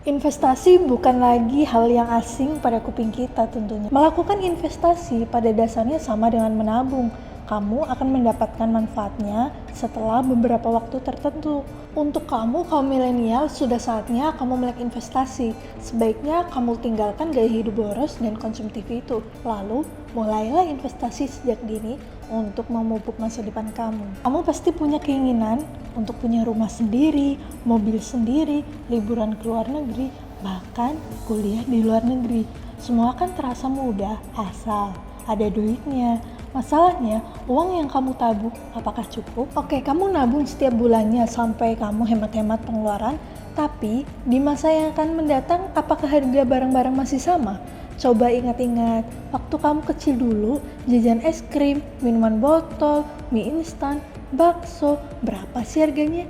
Investasi bukan lagi hal yang asing pada kuping kita tentunya. Melakukan investasi pada dasarnya sama dengan menabung. Kamu akan mendapatkan manfaatnya setelah beberapa waktu tertentu. Untuk kamu, kaum milenial, sudah saatnya kamu melek investasi. Sebaiknya kamu tinggalkan gaya hidup boros dan konsumtif itu. Lalu, mulailah investasi sejak dini untuk memupuk masa depan kamu. Kamu pasti punya keinginan untuk punya rumah sendiri, mobil sendiri, liburan ke luar negeri, bahkan kuliah di luar negeri. Semua kan terasa mudah asal ada duitnya. Masalahnya, uang yang kamu tabung apakah cukup? Oke, kamu nabung setiap bulannya sampai kamu hemat-hemat pengeluaran, tapi di masa yang akan mendatang apakah harga barang-barang masih sama? Coba ingat-ingat, waktu kamu kecil dulu, jajan es krim, minuman botol, mie instan, bakso, berapa sih harganya?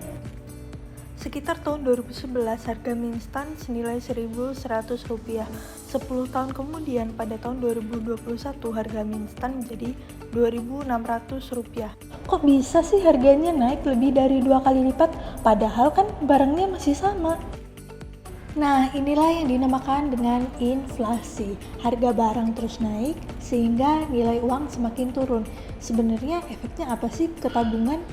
Sekitar tahun 2011, harga mie instan senilai Rp1.100. 10 tahun kemudian, pada tahun 2021, harga mie instan menjadi Rp2.600. Kok bisa sih harganya naik lebih dari 2 kali lipat, padahal kan barangnya masih sama? Nah, inilah yang dinamakan dengan inflasi. Harga barang terus naik sehingga nilai uang semakin turun. Sebenarnya efeknya apa sih ke tabungan?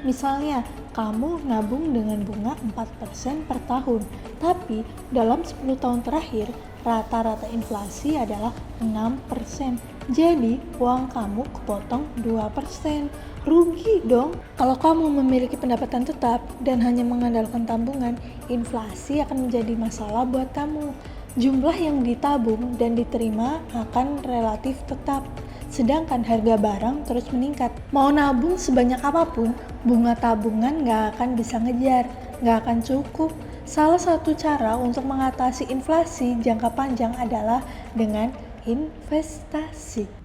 Misalnya, kamu nabung dengan bunga 4% per tahun, tapi dalam 10 tahun terakhir, rata-rata inflasi adalah 6%. Jadi, uang kamu kepotong 2%. Rugi dong. Kalau kamu memiliki pendapatan tetap dan hanya mengandalkan tabungan, inflasi akan menjadi masalah buat kamu. Jumlah yang ditabung dan diterima akan relatif tetap, sedangkan harga barang terus meningkat. Mau nabung sebanyak apapun, bunga tabungan nggak akan bisa ngejar, nggak akan cukup. Salah satu cara untuk mengatasi inflasi jangka panjang adalah dengan investasi.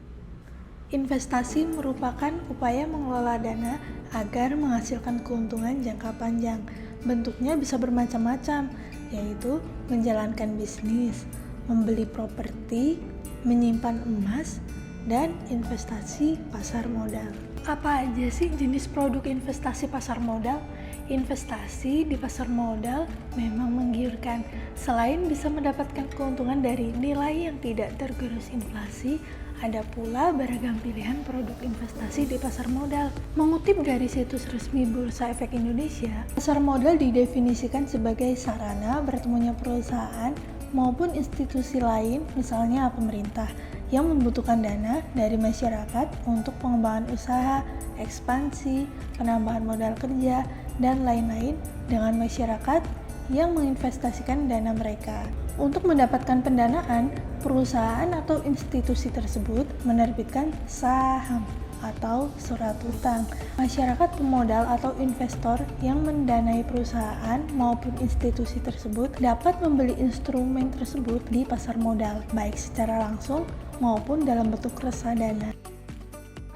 Investasi merupakan upaya mengelola dana agar menghasilkan keuntungan jangka panjang. Bentuknya bisa bermacam-macam, yaitu menjalankan bisnis, membeli properti, menyimpan emas, dan investasi pasar modal. Apa aja sih jenis produk investasi pasar modal? Investasi di pasar modal memang menggiurkan. Selain bisa mendapatkan keuntungan dari nilai yang tidak tergerus inflasi, ada pula beragam pilihan produk investasi di pasar modal. Mengutip dari situs resmi Bursa Efek Indonesia, pasar modal didefinisikan sebagai sarana bertemunya perusahaan maupun institusi lain, misalnya pemerintah, yang membutuhkan dana dari masyarakat untuk pengembangan usaha, ekspansi, penambahan modal kerja, dan lain-lain dengan masyarakat yang menginvestasikan dana mereka. Untuk mendapatkan pendanaan, perusahaan atau institusi tersebut menerbitkan saham atau surat utang. Masyarakat pemodal atau investor yang mendanai perusahaan maupun institusi tersebut dapat membeli instrumen tersebut di pasar modal, baik secara langsung maupun dalam bentuk reksadana.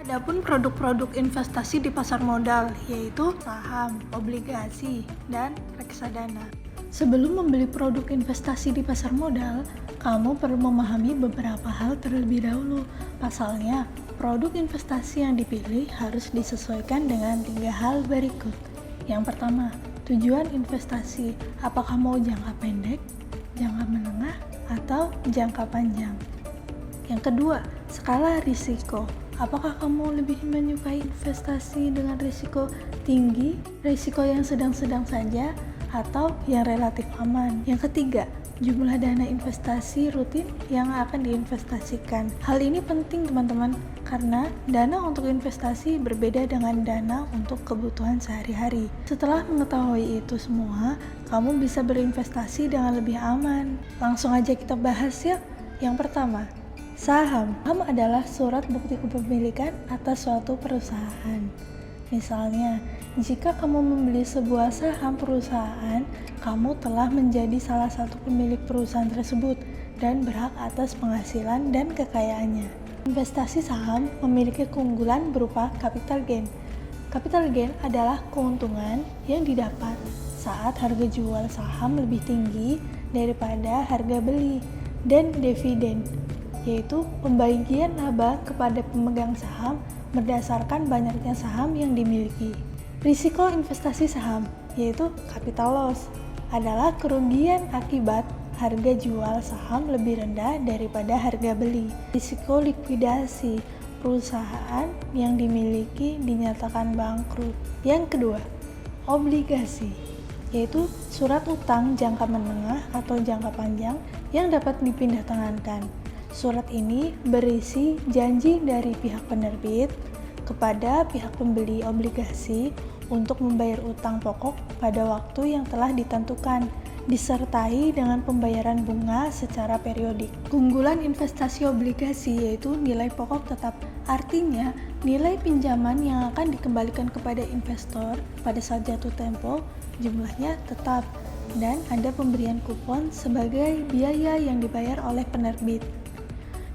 Adapun produk-produk investasi di pasar modal yaitu saham, obligasi, dan reksadana. Sebelum membeli produk investasi di pasar modal, kamu perlu memahami beberapa hal terlebih dahulu. Pasalnya, produk investasi yang dipilih harus disesuaikan dengan 3 hal berikut. Yang pertama, tujuan investasi. Apakah mau jangka pendek, jangka menengah, atau jangka panjang? Yang kedua, skala risiko. Apakah kamu lebih menyukai investasi dengan risiko tinggi, risiko yang sedang-sedang saja, atau yang relatif aman? Yang ketiga, jumlah dana investasi rutin yang akan diinvestasikan. Hal ini penting teman-teman, karena dana untuk investasi berbeda dengan dana untuk kebutuhan sehari-hari. Setelah mengetahui itu semua, kamu bisa berinvestasi dengan lebih aman. Langsung aja kita bahas ya. Yang pertama, saham. Saham adalah surat bukti kepemilikan atas suatu perusahaan. Misalnya, jika kamu membeli sebuah saham perusahaan, kamu telah menjadi salah satu pemilik perusahaan tersebut dan berhak atas penghasilan dan kekayaannya. Investasi saham memiliki keunggulan berupa capital gain. Capital gain adalah keuntungan yang didapat saat harga jual saham lebih tinggi daripada harga beli, dan dividen, yaitu pembagian laba kepada pemegang saham berdasarkan banyaknya saham yang dimiliki. Risiko investasi saham, yaitu capital loss. adalah kerugian akibat harga jual saham lebih rendah daripada harga beli. Risiko likuidasi perusahaan yang dimiliki dinyatakan bangkrut. Yang kedua, obligasi, yaitu surat utang jangka menengah atau jangka panjang yang dapat dipindah tangankan. Surat ini berisi janji dari pihak penerbit kepada pihak pembeli obligasi untuk membayar utang pokok pada waktu yang telah ditentukan, disertai dengan pembayaran bunga secara periodik. Keunggulan investasi obligasi yaitu nilai pokok tetap, artinya nilai pinjaman yang akan dikembalikan kepada investor pada saat jatuh tempo jumlahnya tetap, dan ada pemberian kupon sebagai biaya yang dibayar oleh penerbit.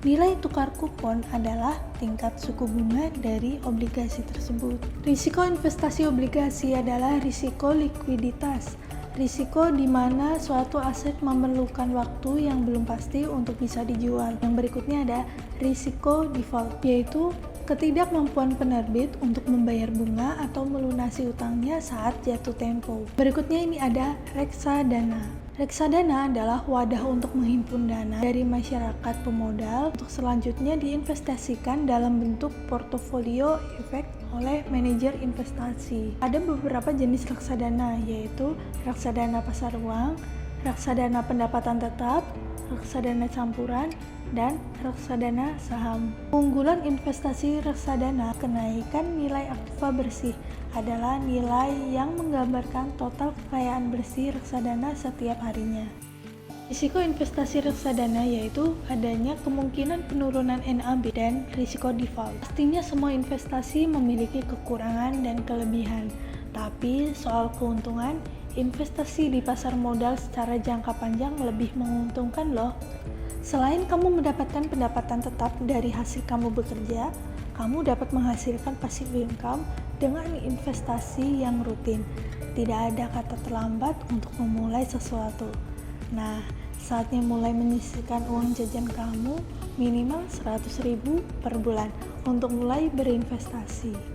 Nilai tukar kupon adalah tingkat suku bunga dari obligasi tersebut. Risiko investasi obligasi adalah risiko likuiditas, risiko di mana suatu aset memerlukan waktu yang belum pasti untuk bisa dijual. Yang berikutnya ada risiko default, yaitu ketidakmampuan penerbit untuk membayar bunga atau melunasi utangnya saat jatuh tempo. Berikutnya ini ada reksadana. Reksadana adalah wadah untuk menghimpun dana dari masyarakat pemodal untuk selanjutnya diinvestasikan dalam bentuk portofolio efek oleh manajer investasi. Ada beberapa jenis reksadana, yaitu reksadana pasar uang, reksadana pendapatan tetap, reksadana campuran, dan reksadana saham. Keunggulan investasi reksadana, kenaikan nilai aktiva bersih adalah nilai yang menggambarkan total kekayaan bersih reksadana setiap harinya. Risiko investasi reksadana yaitu adanya kemungkinan penurunan NAB dan risiko default. Pastinya semua investasi memiliki kekurangan dan kelebihan, tapi soal keuntungan, investasi di pasar modal secara jangka panjang lebih menguntungkan loh. Selain kamu mendapatkan pendapatan tetap dari hasil kamu bekerja, kamu dapat menghasilkan passive income dengan investasi yang rutin. Tidak ada kata terlambat untuk memulai sesuatu. Nah, saatnya mulai menyisihkan uang jajan kamu minimal 100.000 per bulan untuk mulai berinvestasi.